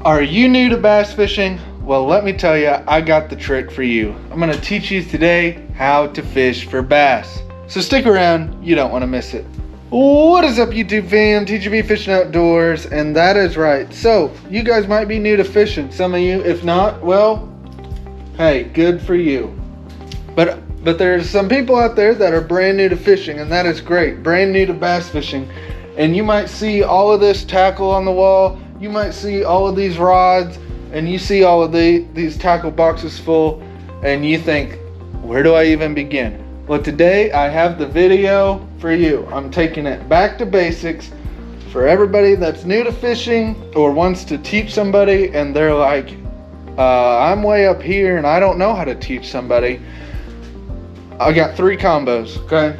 Are you new to bass fishing? Well, let me tell you, I got the trick for you. I'm gonna teach you today how to fish for bass. So stick around, you don't wanna miss it. What is up, YouTube fam? TGB Fishing Outdoors, and that is right. So, you guys might be new to fishing. Some of you, if not, well, hey, good for you. But there's some people out there that are brand new to fishing, and that is great. Brand new to bass fishing. And you might see all of this tackle on the wall. You might see all of these rods, and you see all of these tackle boxes full, and you think, where do I even begin? Well, today I have the video for you. I'm taking it back to basics for everybody that's new to fishing or wants to teach somebody, and they're like, I'm way up here and I don't know how to teach somebody. I got 3 combos, okay?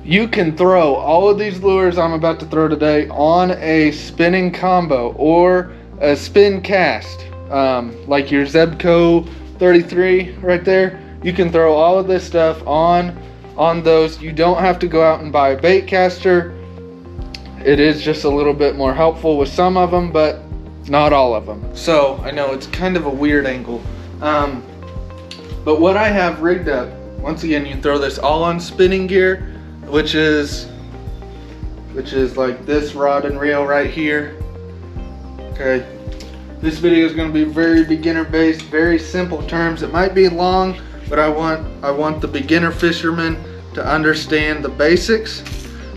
You can throw all of these lures I'm about to throw today on a spinning combo or a spin cast, like your Zebco 33 right there. You can throw all of this stuff on those. You don't have to go out and buy a bait caster. It is just a little bit more helpful with some of them, but not all of them. So I know it's kind of a weird angle, but what I have rigged up, once again, you throw this all on spinning gear, which is like this rod and reel right here. Okay, this video is going to be very beginner based, very simple terms. It might be long, but I want the beginner fisherman to understand the basics.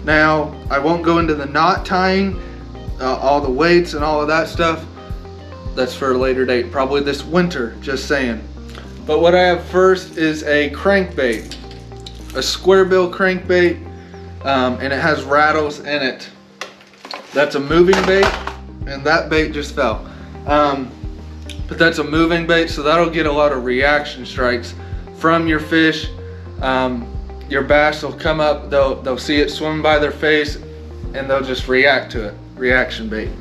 Now, I won't go into the knot tying, all the weights and all of that stuff. That's for a later date, probably this winter, just saying. But what I have first is a crankbait, a square bill crankbait, and it has rattles in it. That's a moving bait, and that bait just fell. But that's a moving bait, so that'll get a lot of reaction strikes from your fish. Your bass will come up, they'll see it swim by their face, and they'll just react to it. Reaction bait.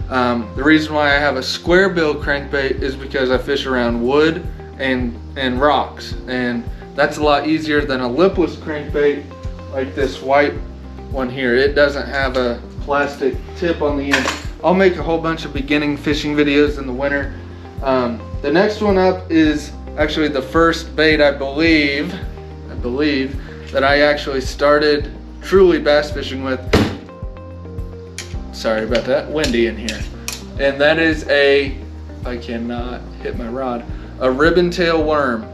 The reason why I have a square bill crankbait is because I fish around wood and rocks, and that's a lot easier than a lipless crankbait like this white one here. It doesn't have a plastic tip on the end. I'll make a whole bunch of beginning fishing videos in the winter. The next one up is actually the first bait I believe that I actually started truly bass fishing with. Sorry about that, windy in here. And that is I cannot hit my rod, a ribbon tail worm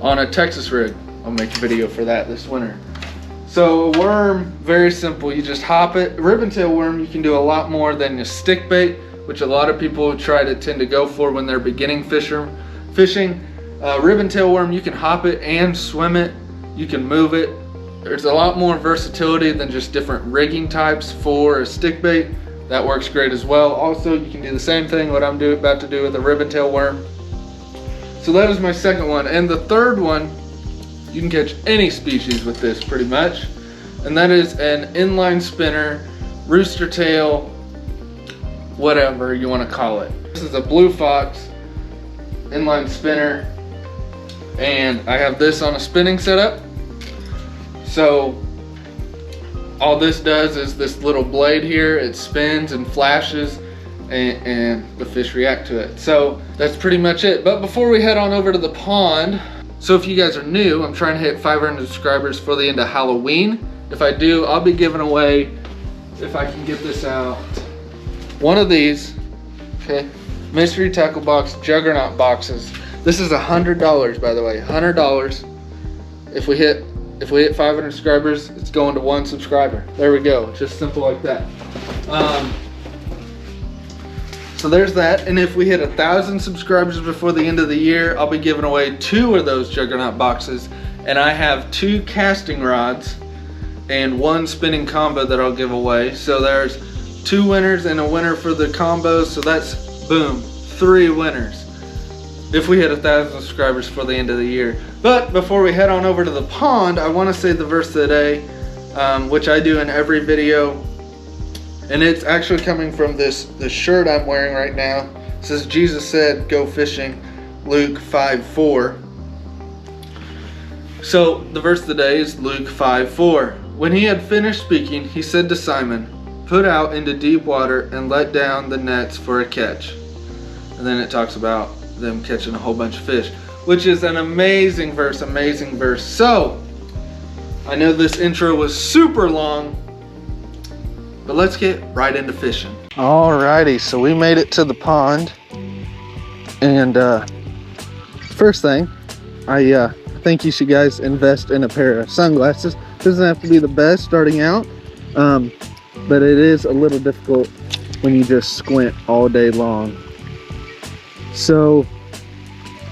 on a Texas rig. I'll make a video for that this winter. So a worm, very simple, you just hop it. Ribbon tail worm, you can do a lot more than a stick bait, which a lot of people tend to go for when they're beginning fishing. Ribbon tail worm, you can hop it and swim it, you can move it. There's a lot more versatility than just different rigging types for a stick bait. That works great as well. Also, you can do the same thing what I'm about to do with a ribbon tail worm. So that is my second one. And the third one, you can catch any species with this pretty much. And that is an inline spinner, rooster tail, whatever you want to call it. This is a Blue Fox inline spinner, and I have this on a spinning setup. So all this does is this little blade here, it spins and flashes, and the fish react to it. So that's pretty much it. But before we head on over to the pond, so if you guys are new, I'm trying to hit 500 subscribers for the end of Halloween. If I do, I'll be giving away, if I can get this out, one of these, okay, mystery tackle box juggernaut boxes. This is $100, by the way, $100. If we hit 500 subscribers, it's going to 1 subscriber. There we go, just simple like that. So there's that, and if we hit 1,000 subscribers before the end of the year, I'll be giving away 2 of those juggernaut boxes, and I have 2 casting rods and 1 spinning combo that I'll give away. So there's 2 winners and a winner for the combos, so that's, boom, 3 winners if we hit 1,000 subscribers for the end of the year. But before we head on over to the pond, I want to say the verse of the day, which I do in every video. And it's actually coming from this shirt I'm wearing right now. It says, Jesus said, go fishing, Luke 5:4. So the verse of the day is Luke 5:4. When he had finished speaking, he said to Simon, put out into deep water and let down the nets for a catch. And then it talks about them catching a whole bunch of fish, which is an amazing verse, amazing verse. So, I know this intro was super long, but let's get right into fishing. Alrighty, so we made it to the pond. And first thing, I think you should guys invest in a pair of sunglasses. Doesn't have to be the best starting out, but it is a little difficult when you just squint all day long. So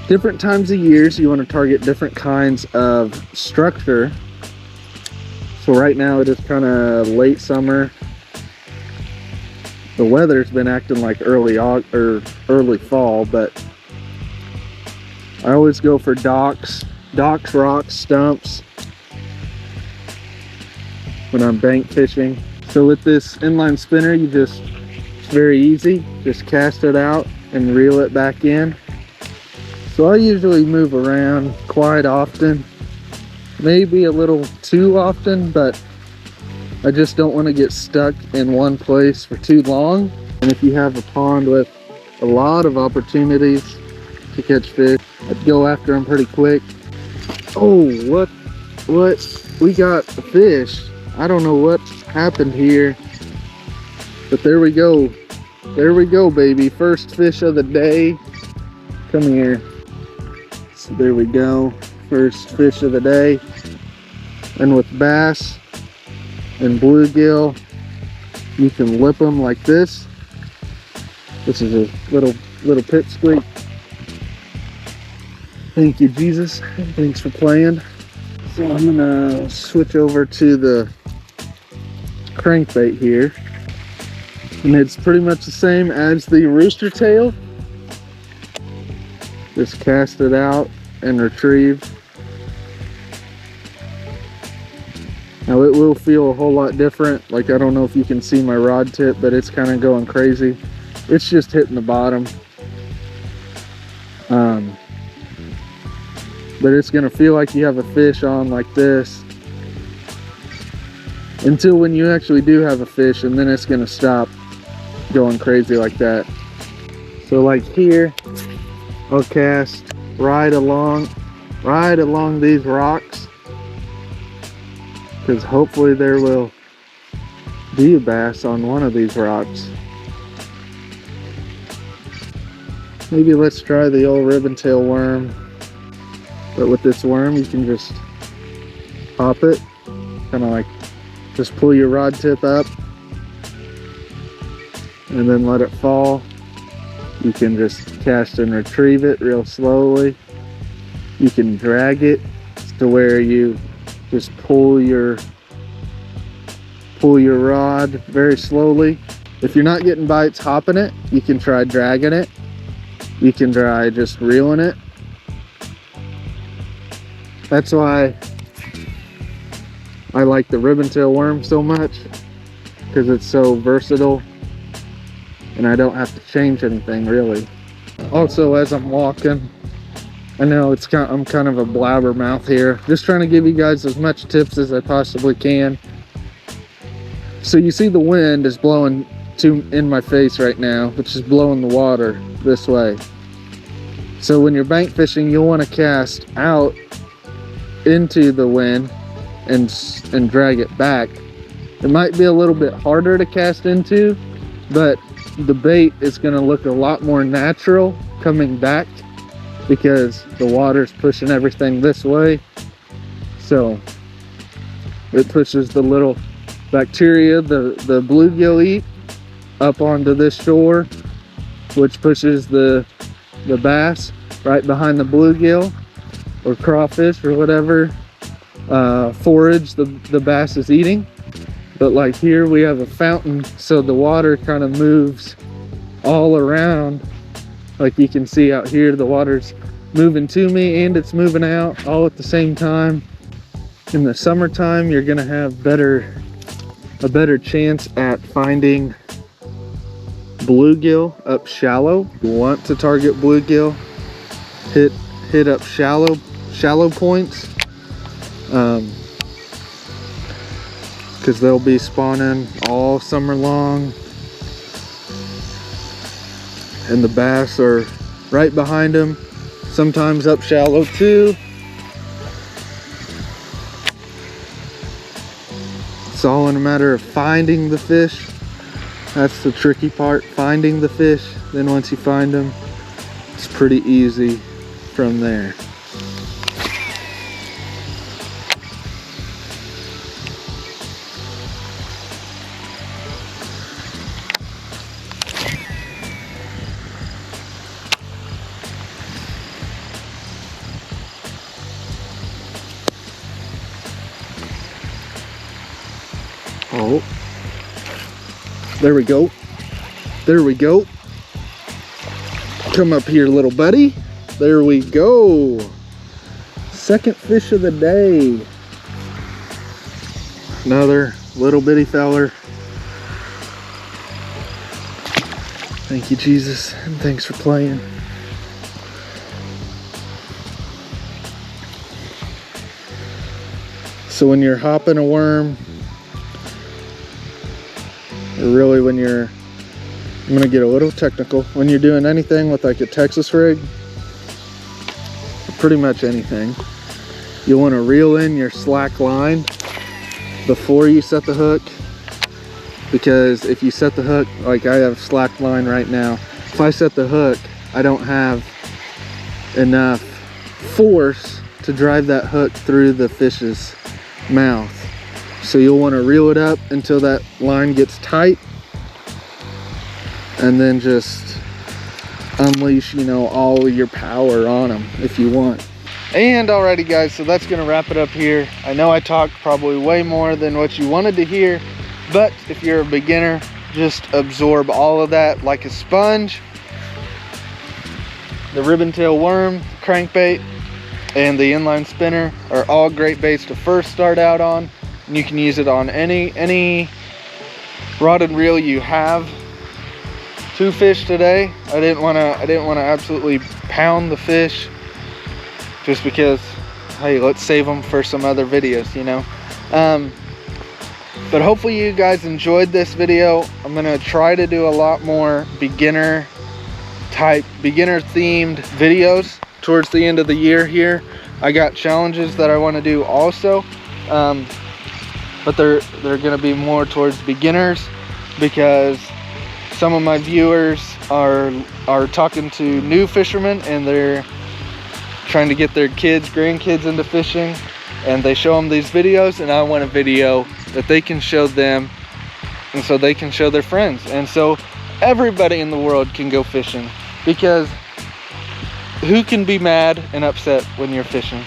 different times of years you want to target different kinds of structure. So right now it is kind of late summer. The weather's been acting like early fall, but I always go for docks, rocks, stumps when I'm bank fishing. So with this inline spinner, it's very easy. Just cast it out and reel it back in. So I usually move around quite often, maybe a little too often, but I just don't want to get stuck in one place for too long. And if you have a pond with a lot of opportunities to catch fish, I'd go after them pretty quick. Oh, what? We got a fish. I don't know what happened here, but there we go. There we go, baby. First fish of the day. Come here. So there we go. First fish of the day. And with bass and bluegill, you can lip them like this. This is a little pipsqueak. Thank you, Jesus. Thanks for playing. So I'm gonna switch over to the crankbait here, and it's pretty much the same as the rooster tail. Just cast it out and retrieve. Now it will feel a whole lot different. Like, I don't know if you can see my rod tip, but it's kind of going crazy. It's just hitting the bottom. But it's gonna feel like you have a fish on like this until when you actually do have a fish, and then it's gonna stop going crazy like that. So like here, I'll cast right along these rocks, because hopefully there will be a bass on one of these rocks. Maybe let's try the old ribbon-tail worm. But with this worm, you can just pop it, kind of like just pull your rod tip up and then let it fall. You can just cast and retrieve it real slowly. You can drag it to where you just pull your rod very slowly. If you're not getting bites hopping it, you can try dragging it. You can try just reeling it. That's why I like the ribbon-tail worm so much, because it's so versatile and I don't have to change anything really. Also, as I'm walking, I know I'm kind of a blabbermouth here, just trying to give you guys as much tips as I possibly can. So you see the wind is blowing in my face right now, which is blowing the water this way. So when you're bank fishing, you'll want to cast out into the wind and drag it back. It might be a little bit harder to cast into, but the bait is going to look a lot more natural coming back because the water's pushing everything this way. So it pushes the little bacteria the bluegill eat up onto this shore, which pushes the bass right behind the bluegill or crawfish or whatever forage the bass is eating. But like here we have a fountain, so the water kind of moves all around. Like you can see out here, the water's moving to me and it's moving out all at the same time. In the summertime, you're gonna have a better chance at finding bluegill up shallow. You want to target bluegill, hit up shallow points, because they'll be spawning all summer long. and the bass are right behind them, sometimes up shallow too. It's all in a matter of finding the fish. That's the tricky part, finding the fish. Then once you find them, it's pretty easy from there. Oh, there we go. There we go. Come up here, little buddy. There we go. Second fish of the day. Another little bitty feller. Thank you, Jesus, and thanks for playing. So when you're hopping a worm, or really when you're, I'm gonna get a little technical, when you're doing anything with like a Texas rig, pretty much anything, you want to reel in your slack line before you set the hook, because if you set the hook, like I have slack line right now, if I set the hook, I don't have enough force to drive that hook through the fish's mouth. So you'll want to reel it up until that line gets tight, and then just unleash, you know, all of your power on them if you want. And alrighty guys, so that's gonna wrap it up here. I know I talked probably way more than what you wanted to hear, but if you're a beginner, just absorb all of that like a sponge. The ribbon tail worm, crankbait, and the inline spinner are all great baits to first start out on. And you can use it on any rod and reel you have. 2 fish today. I didn't want to absolutely pound the fish, just because, hey, let's save them for some other videos, you know. But hopefully you guys enjoyed this video. I'm gonna try to do a lot more beginner themed videos towards the end of the year here. I got challenges that I want to do also, but they're gonna be more towards beginners, because some of my viewers are talking to new fishermen, and they're trying to get their kids, grandkids into fishing, and they show them these videos, and I want a video that they can show them, and so they can show their friends, and so everybody in the world can go fishing, because who can be mad and upset when you're fishing?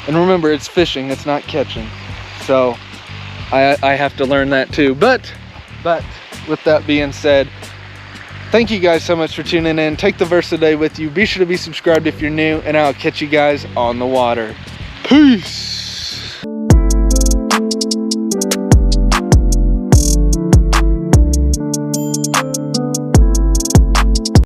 And remember, it's fishing, it's not catching. So I have to learn that too. But with that being said, thank you guys so much for tuning in. Take the verse today with you. Be sure to be subscribed if you're new, and I'll catch you guys on the water. Peace.